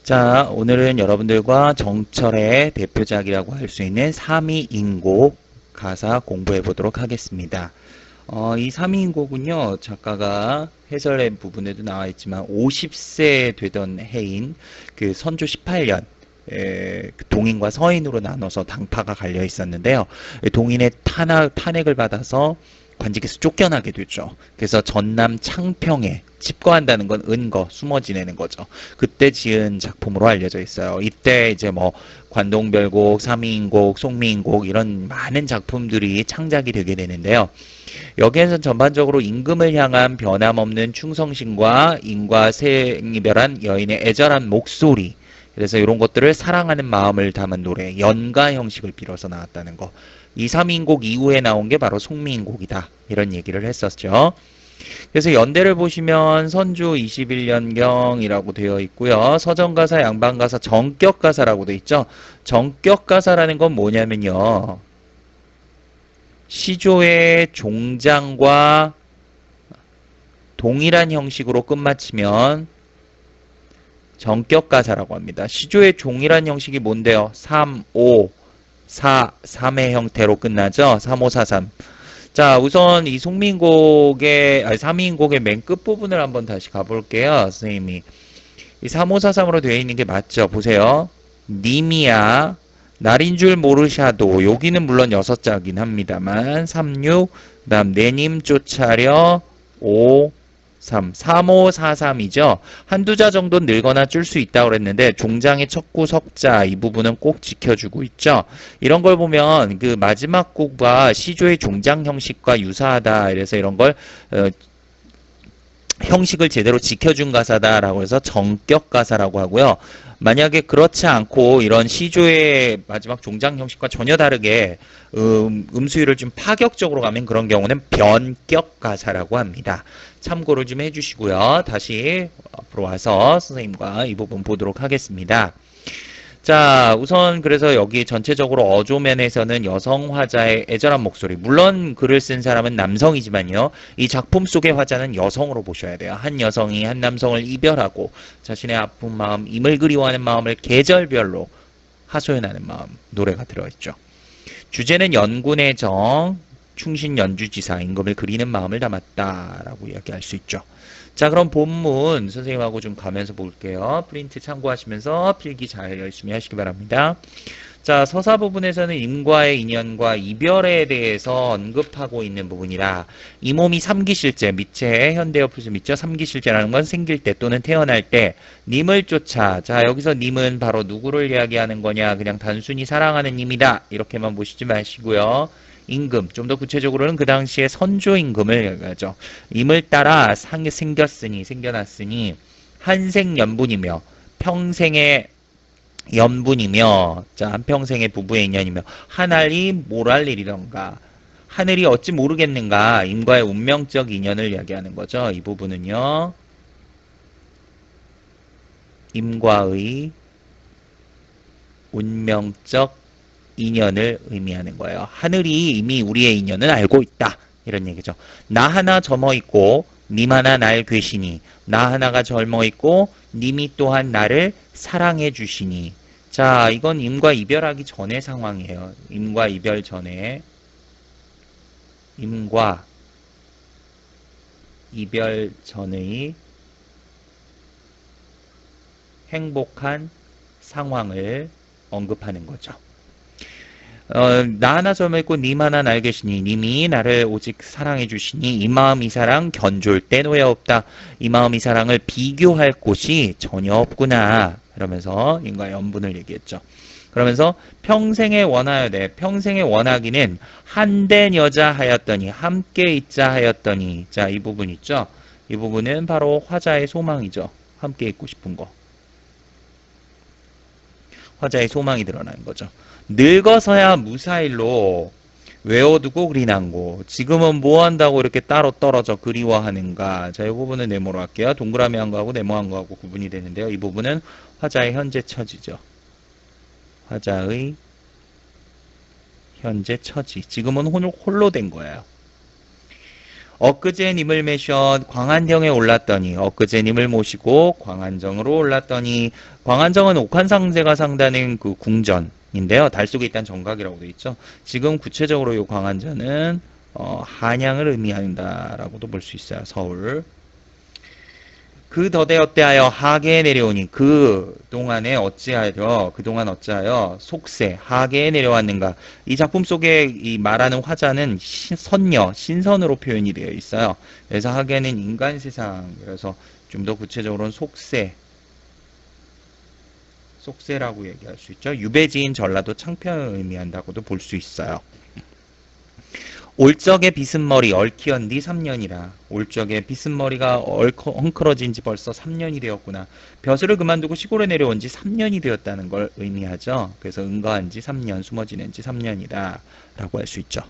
자, 오늘은 여러분들과 정철의 대표작이라고 할 수 있는 삼이인곡 가사 공부해 보도록 하겠습니다. 이 삼이인곡은요, 작가가 해설의 부분에도 나와 있지만 50세 되던 해인 그 선조 18년 동인과 서인으로 나눠서 당파가 갈려 있었는데요. 동인의 탄핵을 받아서 관직에서 쫓겨나게 되죠. 그래서 전남 창평에 칩거한다는 건 은거, 숨어 지내는 거죠. 그때 지은 작품으로 알려져 있어요. 이때 이제 뭐 관동별곡, 삼이인곡, 송미인곡 이런 많은 작품들이 창작이 되게 되는데요. 여기에서 전반적으로 임금을 향한 변함없는 충성심과 인과 생이별한 여인의 애절한 목소리, 그래서 이런 것들을 사랑하는 마음을 담은 노래, 연가 형식을 빌어서 나왔다는 거. 이 삼인곡 이후에 나온 게 바로 송미인곡이다. 이런 얘기를 했었죠. 그래서 연대를 보시면 선조 21년경이라고 되어 있고요. 서정가사, 양반가사, 정격가사라고 되어 있죠. 정격가사라는 건 뭐냐면요. 시조의 종장과 동일한 형식으로 끝마치면 정격가사라고 합니다. 시조의 종일한 형식이 뭔데요? 3, 5, 4, 3의 형태로 끝나죠? 3, 5, 4, 3. 자, 우선 이 삼이인곡의 맨 끝부분을 한번 다시 가볼게요. 선생님이. 이 3, 5, 4, 3으로 되어 있는 게 맞죠? 보세요. 님이야, 날인 줄 모르샤도. 여기는 물론 6자긴 합니다만. 3, 6, 그 다음 내님 쫓아려 5, 3, 3, 5, 4, 3이죠. 한두 자 정도는 늘거나 줄 수 있다고 그랬는데 종장의 척구 석자 이 부분은 꼭 지켜주고 있죠. 이런 걸 보면 그 마지막 곡과 시조의 종장 형식과 유사하다. 이래서 이런 걸 형식을 제대로 지켜준 가사다라고 해서 정격 가사라고 하고요. 만약에 그렇지 않고 이런 시조의 마지막 종장 형식과 전혀 다르게 음수율을 좀 파격적으로 가면 그런 경우는 변격 가사라고 합니다. 참고를 좀 해주시고요. 다시 앞으로 와서 선생님과 이 부분 보도록 하겠습니다. 자, 우선 그래서 여기 전체적으로 어조면에서는 여성 화자의 애절한 목소리. 물론 글을 쓴 사람은 남성이지만요. 이 작품 속의 화자는 여성으로 보셔야 돼요. 한 여성이 한 남성을 이별하고 자신의 아픈 마음, 임을 그리워하는 마음을 계절별로 하소연하는 마음, 노래가 들어있죠. 주제는 연군의 정, 충신 연주지사, 임금을 그리는 마음을 담았다라고 이야기할 수 있죠. 자, 그럼 본문 선생님하고 좀 가면서 볼게요. 프린트 참고하시면서 필기 잘 열심히 하시기 바랍니다. 자, 서사 부분에서는 임과의 인연과 이별에 대해서 언급하고 있는 부분이라 이 몸이 삼기실제, 밑에 현대어 풀수 있죠. 삼기실제라는 건 생길 때 또는 태어날 때 님을 쫓아. 자, 여기서 님은 바로 누구를 이야기하는 거냐. 그냥 단순히 사랑하는 님이다. 이렇게만 보시지 마시고요. 임금, 좀 더 구체적으로는 그 당시에 선조 임금을 얘기하죠. 임을 따라 생겨났으니 한생연분이며 평생의 연분이며, 자, 한평생의 부부의 인연이며 하늘이 뭘 할 일이던가, 하늘이 어찌 모르겠는가, 임과의 운명적 인연을 이야기하는 거죠. 이 부분은요. 임과의 운명적 인연을 의미하는 거예요. 하늘이 이미 우리의 인연을 알고 있다. 이런 얘기죠. 나 하나 젊어 있고 님 하나 날 괴시니, 나 하나가 젊어 있고 님이 또한 나를 사랑해 주시니. 자, 이건 임과 이별하기 전의 상황이에요. 임과 이별 전에, 임과 이별 전의 행복한 상황을 언급하는 거죠. 나 하나 젊어 있고 님 하나 날 계시니, 님이 나를 오직 사랑해 주시니 이 마음 이 사랑 견졸 때노에 없다. 이 마음 이 사랑을 비교할 곳이 전혀 없구나. 그러면서 인과 연분을 얘기했죠. 그러면서 평생에 원하여되, 평생에 원하기는 한된 여자 하였더니, 함께 있자 하였더니. 자, 이 부분 있죠. 이 부분은 바로 화자의 소망이죠. 함께 있고 싶은 거. 화자의 소망이 드러나는 거죠. 늙어서야 무사일로 외워두고 그리난고. 지금은 뭐한다고 이렇게 따로 떨어져 그리워하는가. 자, 이 부분은 네모로 할게요. 동그라미 한 거하고 네모한 거하고 구분이 되는데요. 이 부분은 화자의 현재 처지죠. 화자의 현재 처지. 지금은 홀로 된 거예요. 엊그제 님을 매셔 광안정에 올랐더니 엊그제 님을 모시고 광안정으로 올랐더니 광안정은 옥환상제가 상다는 그 궁전인데요. 달 속에 있다는 정각이라고 되어 있죠. 지금 구체적으로 이 광안전은 한양을 의미한다라고도 볼 수 있어요. 서울. 그 덫에 어때하여 하계에 내려오니 그동안 어찌하여 속세 하계에 내려왔는가. 이 작품 속에 이 말하는 화자는 선녀 신선으로 표현이 되어 있어요. 그래서 하계는 인간 세상, 그래서 좀 더 구체적으로는 속세라고 얘기할 수 있죠. 유배지인 전라도 창평을 의미한다고도 볼 수 있어요. 올적의 비스머리 얽히언디 3년이라. 올적의 비스머리가 헝클어진 지 벌써 3년이 되었구나. 벼슬을 그만두고 시골에 내려온 지 3년이 되었다는 걸 의미하죠. 그래서 은거한 지 3년, 숨어 지낸 지 3년이다 라고 할 수 있죠.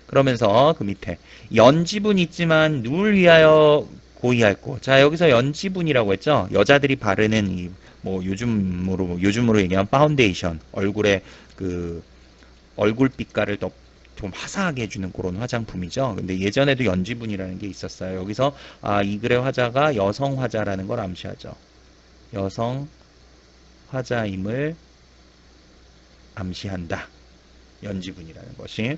그러면서 그 밑에 연지분 있지만 누굴 위하여 고의할꼬. 자, 여기서 연지분이라고 했죠. 여자들이 바르는 이 뭐 요즘으로 얘기하면 파운데이션, 얼굴에 그 얼굴빛깔을 더 좀 화사하게 해주는 그런 화장품이죠. 근데 예전에도 연지분이라는 게 있었어요. 여기서 이 글의 화자가 여성 화자라는 걸 암시하죠. 여성 화자임을 암시한다. 연지분이라는 것이.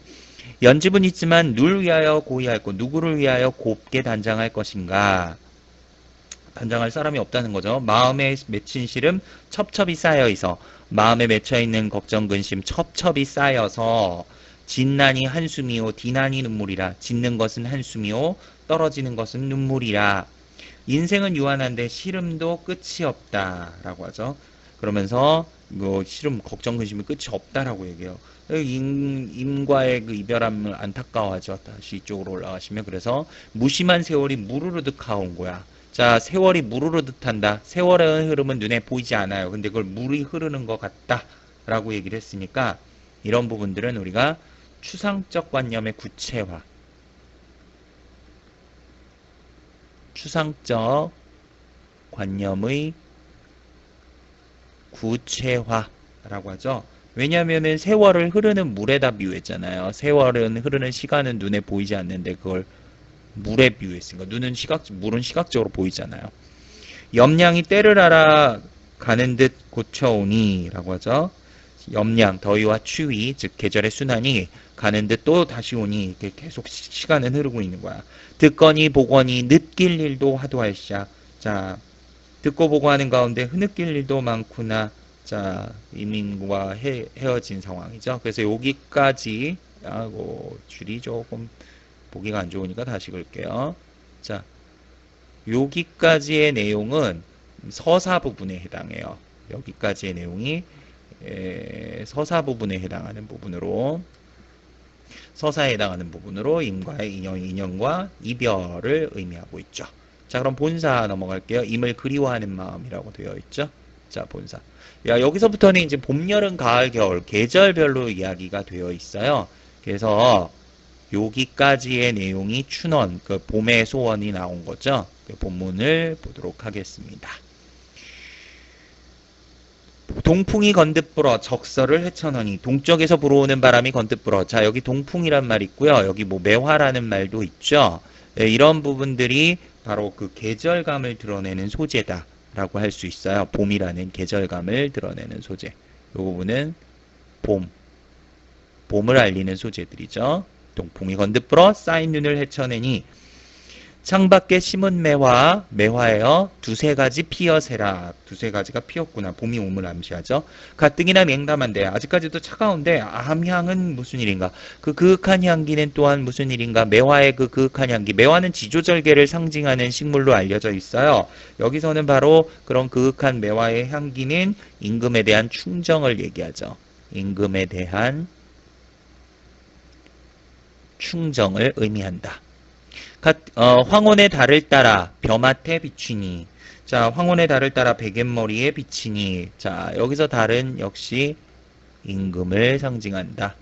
연지분 있지만 누를 위하여 고의할고 누구를 위하여 곱게 단장할 것인가. 단장할 사람이 없다는 거죠. 마음에 맺힌 시름 첩첩이 쌓여 있어. 마음에 맺혀 있는 걱정 근심 첩첩이 쌓여서 진난이 한숨이요 디난이 눈물이라. 짓는 것은 한숨이요 떨어지는 것은 눈물이라. 인생은 유한한데 시름도 끝이 없다라고 하죠. 그러면서 시름 걱정 근심이 끝이 없다라고 얘기해요. 임과의 그 이별함을 안타까워하죠. 다시 이쪽으로 올라가시면 그래서 무심한 세월이 무르르득 하온 거야. 자, 세월이 무르르득 한다. 세월의 흐름은 눈에 보이지 않아요. 근데 그걸 물이 흐르는 것 같다 라고 얘기를 했으니까 이런 부분들은 우리가 추상적 관념의 구체화, 추상적 관념의 구체화라고 하죠. 왜냐하면 세월을 흐르는 물에다 비유했잖아요. 세월은 흐르는 시간은 눈에 보이지 않는데 그걸 물에 비유했으니까 물은 시각적으로 보이잖아요. 염량이 때를 알아 가는 듯 고쳐오니 라고 하죠. 염량, 더위와 추위, 즉 계절의 순환이 가는 듯 또 다시 오니 이렇게 계속 시간은 흐르고 있는 거야. 듣거니 보거니 느낄 일도 하도할시야. 자, 듣고 보고 하는 가운데 흐느낄 일도 많구나. 자, 이민과 헤어진 상황이죠. 그래서 여기까지 줄이 조금 보기가 안 좋으니까 다시 글게요. 자, 여기까지의 내용은 서사 부분에 해당해요. 여기까지의 내용이 서사 부분에 해당하는 부분으로 서사에 해당하는 부분으로 임과의 인연과 이별을 의미하고 있죠. 자, 그럼 본사 넘어갈게요. 임을 그리워하는 마음이라고 되어 있죠. 자, 본사. 여기서부터는 이제 봄, 여름, 가을, 겨울 계절별로 이야기가 되어 있어요. 그래서 여기까지의 내용이 춘원, 그 봄의 소원이 나온 거죠. 그 본문을 보도록 하겠습니다. 동풍이 건듯 불어 적서를 헤쳐너니. 동쪽에서 불어오는 바람이 건듯 불어. 자, 여기 동풍이란 말 있고요. 여기 뭐 매화라는 말도 있죠. 이런 부분들이 바로 그 계절감을 드러내는 소재다 라고 할 수 있어요. 봄이라는 계절감을 드러내는 소재. 이 부분은 봄을 알리는 소재들이죠. 동풍이 건듯 불어 쌓인 눈을 헤쳐내니. 창밖에 심은 매화에요. 두세 가지 피어세라. 두세 가지가 피었구나. 봄이 옴을 암시하죠. 가뜩이나 냉담한데 아직까지도 차가운데 암향은 무슨 일인가. 그 그윽한 향기는 또한 무슨 일인가. 매화의 그 그윽한 향기. 매화는 지조절개를 상징하는 식물로 알려져 있어요. 여기서는 바로 그런 그윽한 매화의 향기는 임금에 대한 충정을 얘기하죠. 임금에 대한 충정을 의미한다. 황혼의 달을 따라 벼맡에 비치니. 자, 황혼의 달을 따라 베갯머리에 비치니. 자, 여기서 달은 역시 임금을 상징한다.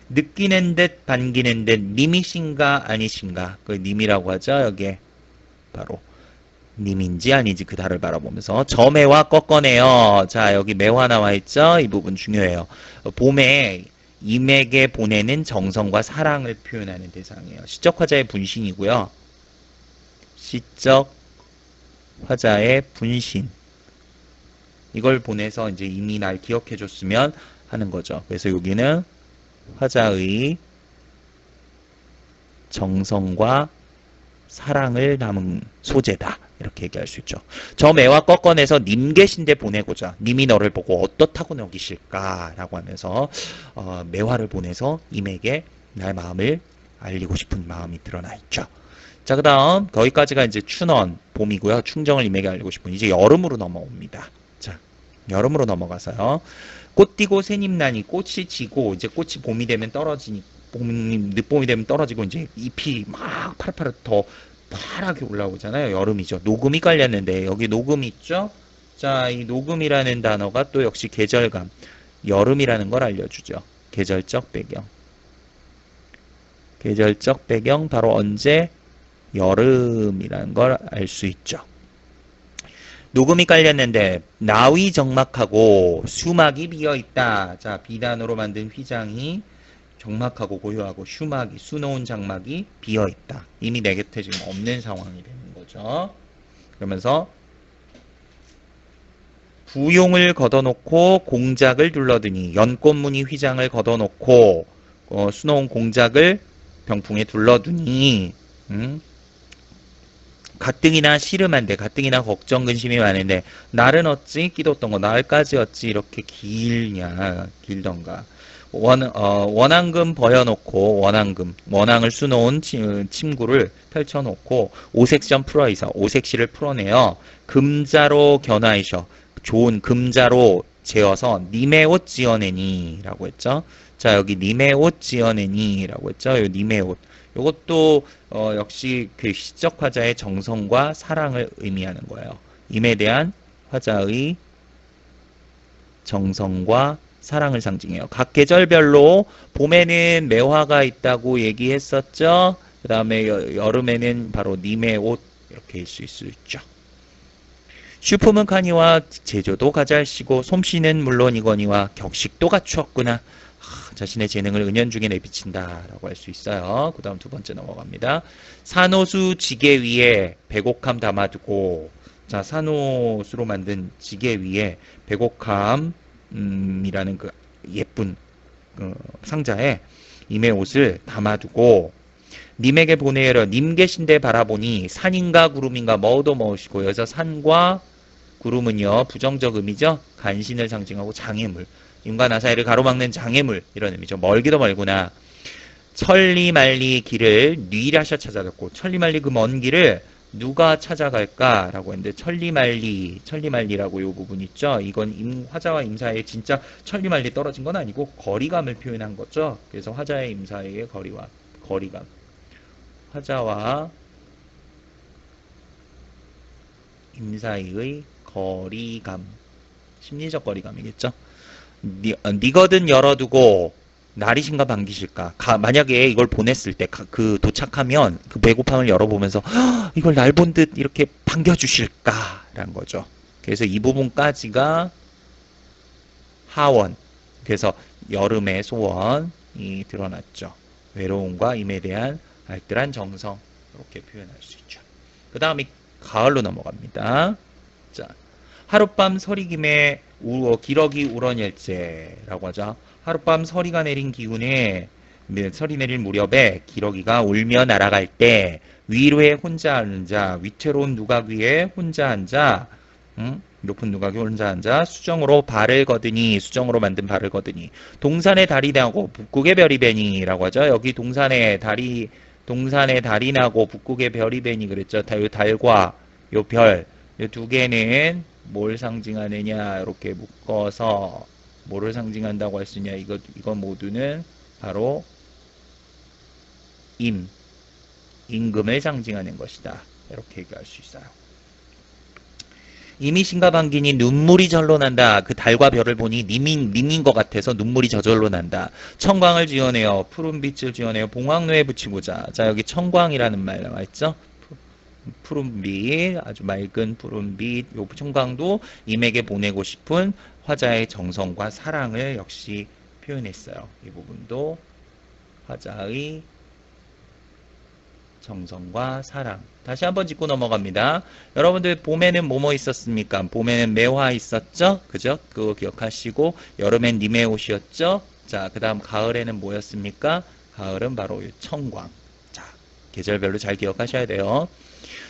느끼는 듯 반기는 듯 님이신가 아니신가. 그 님이라고 하죠. 여기에 바로 님인지 아닌지 그 달을 바라보면서 저 매화 꺾어내요. 자, 여기 매화 나와 있죠. 이 부분 중요해요. 봄에 임에게 보내는 정성과 사랑을 표현하는 대상이에요. 시적 화자의 분신이고요. 시적 화자의 분신. 이걸 보내서 이제 이미 날 기억해줬으면 하는 거죠. 그래서 여기는 화자의 정성과 사랑을 담은 소재다. 이렇게 얘기할 수 있죠. 저 매화 꺾어내서 님 계신데 보내고자 님이 너를 보고 어떻다고 여기실까라고 하면서 매화를 보내서 임에게 나의 마음을 알리고 싶은 마음이 드러나 있죠. 자, 그 다음 거기까지가 이제 춘원 봄이고요. 충정을 임에게 알리고 싶은 이제 여름으로 넘어옵니다. 자, 여름으로 넘어가서요. 꽃 띄고 새잎나니 꽃이 지고 이제 꽃이 봄이 되면 떨어지니 늦봄이 되면 떨어지고 이제 잎이 막 파릇파릇 더 파랗게 올라오잖아요. 여름이죠. 녹음이 깔렸는데 여기 녹음 있죠? 자, 이 녹음이라는 단어가 또 역시 계절감, 여름이라는 걸 알려주죠. 계절적 배경. 계절적 배경 바로 언제? 여름이라는 걸 알 수 있죠. 녹음이 깔렸는데 나위 적막하고 수막이 비어있다. 자, 비단으로 만든 휘장이 적막하고 고요하고 수막이 수놓은 장막이 비어있다. 이미 내 곁에 지금 없는 상황이 되는 거죠. 그러면서 부용을 걷어놓고 공작을 둘러드니 연꽃무늬 휘장을 걷어놓고 수놓은 공작을 병풍에 둘러두니 가뜩이나 시름한데 가뜩이나 걱정 근심이 많은데 날은 어찌 끼뒀던 거 날까지 어찌 이렇게 길던가 원앙금 버여놓고 원앙을 수놓은 침구를 펼쳐놓고 오색션 풀어이서 오색실을 풀어내어 금자로 견하이셔 좋은 금자로 재어서 님의 옷 지어내니 라고 했죠. 자, 여기 님의 옷 지어내니 라고 했죠. 요 님의 옷 요것도 역시 그 시적 화자의 정성과 사랑을 의미하는 거예요. 임에 대한 화자의 정성과 사랑을 상징해요. 각 계절별로 봄에는 매화가 있다고 얘기했었죠. 그 다음에 여름에는 바로 님의 옷 이렇게 있을 수 있죠. 슈품은 카니와 제조도 가잘시고 솜씨는 물론이거니와 격식도 갖추었구나. 자신의 재능을 은연중에 내비친다 라고 할 수 있어요. 그 다음 두 번째 넘어갑니다. 산호수 지게 위에 백옥함 담아두고 자, 산호수로 만든 지게 위에 백옥함 이라는 그 예쁜 상자에 님의 옷을 담아두고 님에게 보내려 님 계신데 바라보니 산인가 구름인가 뭐도 뭐시고 여기서 산과 구름은요 부정적 의미죠. 간신을 상징하고 장애물 인과 나사이를 가로막는 장애물 이런 의미죠. 멀기도 멀구나. 천리만리 길을 뉘라셔 찾아갔고 천리만리 그 먼 길을 누가 찾아갈까라고 했는데 천리만리라고 요 부분 있죠. 이건 화자와 임 사이에 진짜 천리만리 떨어진 건 아니고 거리감을 표현한 거죠. 그래서 화자와 임 사이의 거리감. 화자와 임 사이의 거리감. 심리적 거리감이겠죠. 니거든 열어두고 날이신가 반기실까? 만약에 이걸 보냈을 때 그 도착하면 그 배고픔을 열어보면서 이걸 날 본 듯 이렇게 반겨주실까라는 거죠. 그래서 이 부분까지가 하원. 그래서 여름의 소원이 드러났죠. 외로움과 임에 대한 알뜰한 정성 이렇게 표현할 수 있죠. 그 다음에 가을로 넘어갑니다. 자, 하룻밤 서리김에 기러기 우러낼제라고 하죠. 하룻밤 서리가 내린 기운에 서리 내릴 무렵에 기러기가 울며 날아갈 때 위로에 혼자 앉아 위태로운 누각 위에 혼자 앉아 높은 누각에 혼자 앉아 수정으로 발을 거드니 수정으로 만든 발을 거드니 동산의 달이 나고 북극의 별이 베니 라고 하죠. 여기 동산의 달이 나고 북극의 별이 베니 그랬죠. 요 달과 요 별 요 두 개는 뭘 상징하느냐 이렇게 묶어서 뭐를 상징한다고 할 수 있냐 이건 모두는 바로 임금을 상징하는 것이다 이렇게 얘기할 수 있어요. 임이 신가 반기니 눈물이 절로 난다. 그 달과 별을 보니 님인 것 같아서 눈물이 저절로 난다. 청광을 지어내어 푸른빛을 지어내어 봉황로에 붙이고자. 자, 여기 청광이라는 말 나와 있죠. 푸른빛, 아주 맑은 푸른빛, 요 청광도 임에게 보내고 싶은 화자의 정성과 사랑을 역시 표현했어요. 이 부분도 화자의 정성과 사랑. 다시 한번 짚고 넘어갑니다. 여러분들 봄에는 뭐뭐 있었습니까? 봄에는 매화 있었죠? 그죠? 그거 기억하시고 여름엔 님의 옷이었죠? 자, 그 다음 가을에는 뭐였습니까? 가을은 바로 청광. 자, 계절별로 잘 기억하셔야 돼요.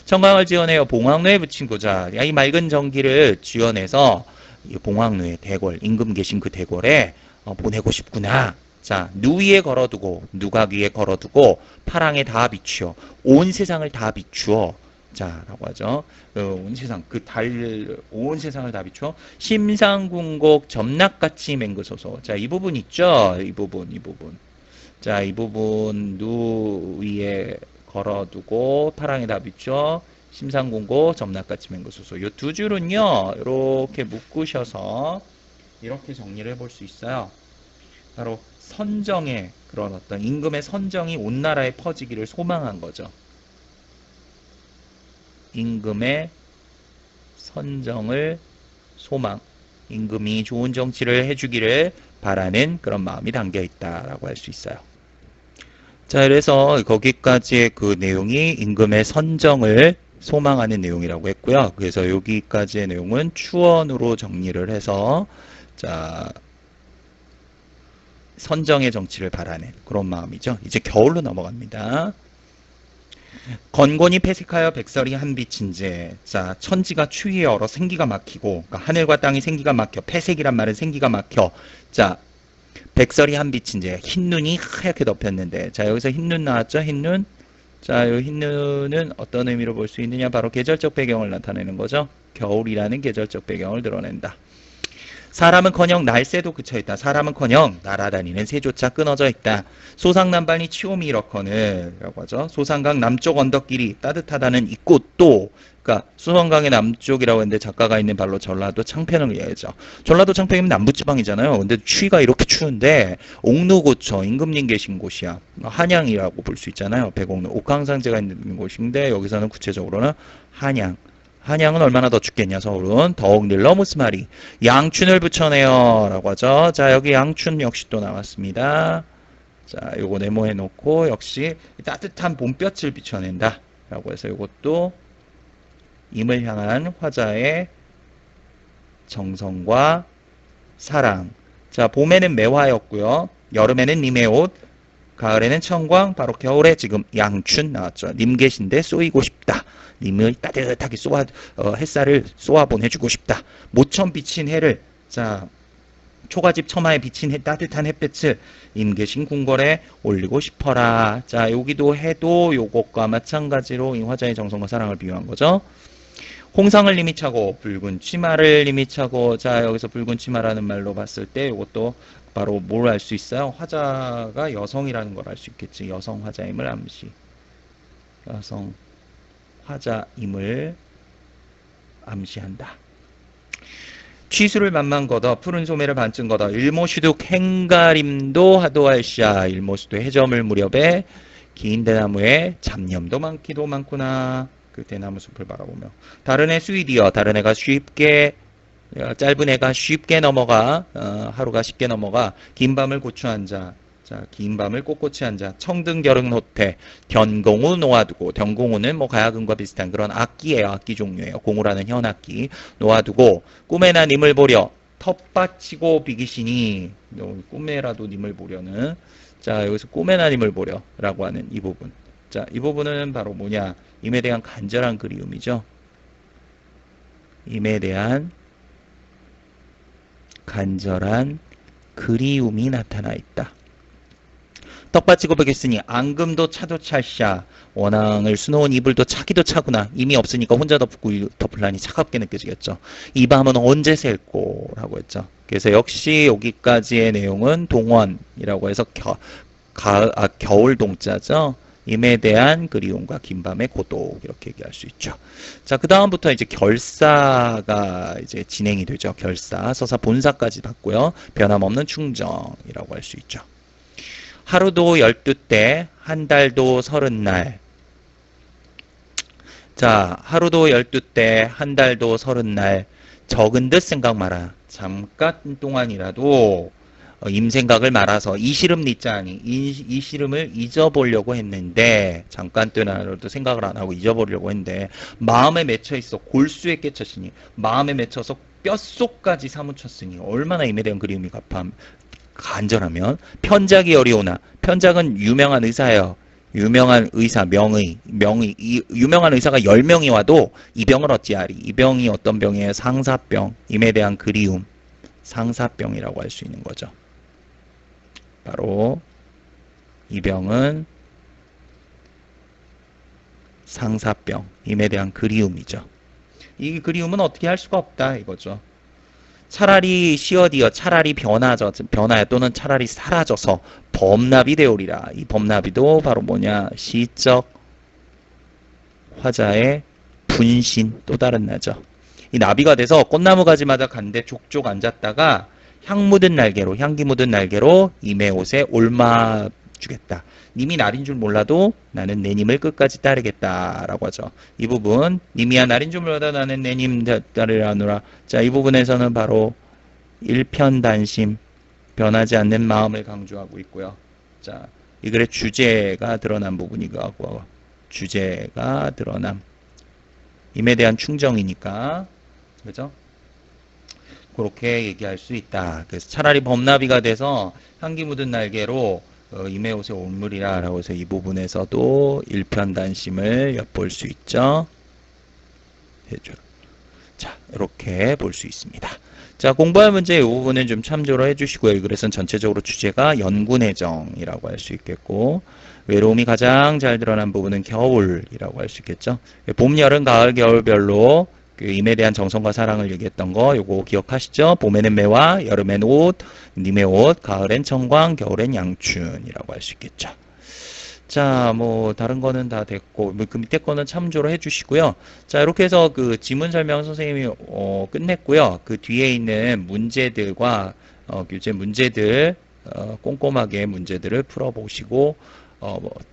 청광을 지어내어 봉황루에 붙인 고자. 이 맑은 전기를 지어내서 봉황루의 대궐, 임금 계신 그 대궐에 보내고 싶구나. 자, 누 위에 걸어두고, 누각 위에 걸어두고, 파랑에 다 비추어. 온 세상을 다 비추어. 자, 라고 하죠. 온 세상, 온 세상을 다 비추어. 심상궁곡 점락같이 맹그소서. 자, 이 부분 있죠? 이 부분. 자, 이 부분, 누 위에 걸어두고, 파랑에 다 비추어. 심상궁곡 점락같이 맹그소서. 요 두 줄은요, 이렇게 묶으셔서, 이렇게 정리를 해볼 수 있어요. 바로 선정의 그런 어떤 임금의 선정이 온 나라에 퍼지기를 소망한 거죠. 임금의 선정을 소망, 임금이 좋은 정치를 해주기를 바라는 그런 마음이 담겨 있다라고 할 수 있어요. 자, 그래서 거기까지의 그 내용이 임금의 선정을 소망하는 내용이라고 했고요. 그래서 여기까지의 내용은 추원으로 정리를 해서 자, 선정의 정치를 바라는 그런 마음이죠. 이제 겨울로 넘어갑니다. 건곤이 폐색하여 백설이 한빛인제. 자, 천지가 추위에 얼어 생기가 막히고, 그러니까 하늘과 땅이 생기가 막혀. 폐색이란 말은 생기가 막혀. 자, 백설이 한빛인제. 흰눈이 하얗게 덮였는데. 자, 여기서 흰눈 나왔죠? 흰눈. 자, 이 흰눈은 어떤 의미로 볼 수 있느냐? 바로 계절적 배경을 나타내는 거죠. 겨울이라는 계절적 배경을 드러낸다. 사람은커녕 날새도 그쳐있다. 사람은커녕 날아다니는 새조차 끊어져 있다. 소상남반이 치오미 이렇거늘 라고 하죠. 소상강 남쪽 언덕길이 따뜻하다는 이 꽃도, 그러니까 수성강의 남쪽이라고 했는데 작가가 있는 발로 전라도 창평을 이해하죠. 전라도 창평이면 남부지방이잖아요. 근데 추위가 이렇게 추운데 옥루고처 임금님 계신 곳이야. 한양이라고 볼 수 있잖아요. 백옥루 옥황상제가 있는 곳인데 여기서는 구체적으로는 한양. 한양은 얼마나 더 춥겠냐, 서울은. 더욱 늘러 무스마리. 양춘을 붙여내요. 라고 하죠. 자, 여기 양춘 역시 또 나왔습니다. 자, 요거 네모해 놓고, 역시 따뜻한 봄볕을 비춰낸다. 라고 해서 요것도 임을 향한 화자의 정성과 사랑. 자, 봄에는 매화였고요. 여름에는 님의 옷. 가을에는 청광, 바로 겨울에 지금 양춘 나왔죠. 님 계신데 쏘이고 싶다. 님을 따뜻하게 햇살을 쏘아 보내주고 싶다. 모처럼 비친 해를, 자, 초가집 처마에 비친 따뜻한 햇볕을 님 계신 궁궐에 올리고 싶어라. 자, 여기도 해도 요것과 마찬가지로 이 화자의 정성과 사랑을 비유한 거죠. 홍상을 님이 차고 붉은 치마를 님이 차고. 자, 여기서 붉은 치마라는 말로 봤을 때 이것도 바로 뭘 알 수 있어요? 화자가 여성이라는 걸 알 수 있겠지. 여성 화자임을 암시. 여성 화자임을 암시한다. 취수를 만만 걷어 푸른 소매를 반쯤 걷어 일모슈둑 행가림도 하도할샤. 일모수도 해저물 무렵에 긴 대나무에 잡념도 많기도 많구나. 그 대나무 숲을 바라보며 다른 애 수이디어. 다른 애가 쉽게, 짧은 애가 쉽게 넘어가, 하루가 쉽게 넘어가. 긴 밤을 고추한 자. 자, 긴 밤을 꼿꼿이 앉아 청등결흥 호태. 견공우 놓아두고. 견공우는 뭐 가야금과 비슷한 그런 악기예요. 악기 종류예요. 공우라는 현악기 놓아두고 꿈에나 님을 보려 텃밭치고 비기시니. 꿈에라도 님을 보려는, 자, 여기서 꿈에나 님을 보려 라고 하는 이 부분. 자, 이 부분은 바로 뭐냐? 임에 대한 간절한 그리움이죠. 임에 대한 간절한 그리움이 나타나 있다. 떡받치고 보겠으니 앙금도 차도 찰샤. 원앙을 수놓은 이불도 차기도 차구나. 이미 없으니까 혼자 덮을라니 차갑게 느껴지겠죠. 이 밤은 언제 셀고 라고 했죠. 그래서 역시 여기까지의 내용은 동원이라고 해서 겨울 동자죠. 임에 대한 그리움과 긴 밤의 고독, 이렇게 얘기할 수 있죠. 자, 그 다음부터 이제 결사가 이제 진행이 되죠. 결사, 서사 본사까지 받고요. 변함없는 충정이라고 할 수 있죠. 하루도 12때, 한 달도 30날. 자, 하루도 12때, 한 달도 30날. 적은 듯 생각 마라. 잠깐 동안이라도 임생각을 말아서 이시름 니자니 이시름을 잊어보려고 했는데 잠깐 때나도 생각을 안 하고 잊어보려고 했는데 마음에 맺혀 있어 골수에 깨쳤으니 마음에 맺혀서 뼛속까지 사무쳤으니 얼마나 임에 대한 그리움이 간절하면 편작이 어리오나 편작은 유명한 의사예요. 유명한 의사 명의 이 유명한 의사가 10명이 와도 이 병을 어찌하리 이 병이 어떤 병이에요? 상사병 임에 대한 그리움 상사병이라고 할 수 있는 거죠. 바로 이 병은 상사병 임에 대한 그리움이죠. 이 그리움은 어떻게 할 수가 없다 이거죠. 차라리 시어디어 차라리 변하여 또는 차라리 사라져서 범납이 되오리라. 이 범납이도 바로 뭐냐 시적 화자의 분신 또 다른 나죠. 이 나비가 돼서 꽃나무 가지마다 간데 족족 앉았다가 향 묻은 날개로 향기 묻은 날개로 임의 옷에 올마 주겠다. 님이 날인 줄 몰라도 나는 내님을 끝까지 따르겠다라고 하죠. 이 부분 님이야 날인 줄 몰라도 나는 내님 따르라노라. 자, 이 부분에서는 바로 일편단심 변하지 않는 마음을 강조하고 있고요. 자, 이 글의 주제가 드러난 부분이고 주제가 드러남 임에 대한 충정이니까 그죠? 그렇게 얘기할 수 있다. 그래서 차라리 범나비가 돼서 향기 묻은 날개로 임의 옷에 올물이라 라고 해서 이 부분에서도 일편단심을 엿볼 수 있죠. 자, 이렇게 볼 수 있습니다. 자, 공부할 문제 이 부분은 좀 참조를 해주시고요. 이 글에서는 전체적으로 주제가 연군애정이라고 할 수 있겠고 외로움이 가장 잘 드러난 부분은 겨울이라고 할 수 있겠죠. 봄, 여름, 가을, 겨울별로 그 임에 대한 정성과 사랑을 얘기했던 거 요거 기억하시죠? 봄에는 매화, 여름엔 옷, 님의 옷, 가을엔 청광, 겨울엔 양춘이라고 할 수 있겠죠. 자, 뭐 다른 거는 다 됐고 그 밑에 거는 참조를 해주시고요. 자, 이렇게 해서 그 지문 설명 선생님이 끝냈고요. 그 뒤에 있는 문제들과 교재 문제들 꼼꼼하게 문제들을 풀어보시고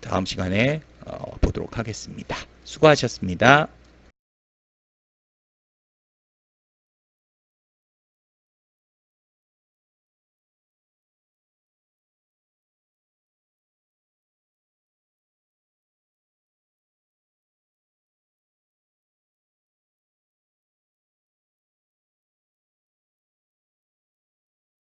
다음 시간에 보도록 하겠습니다. 수고하셨습니다.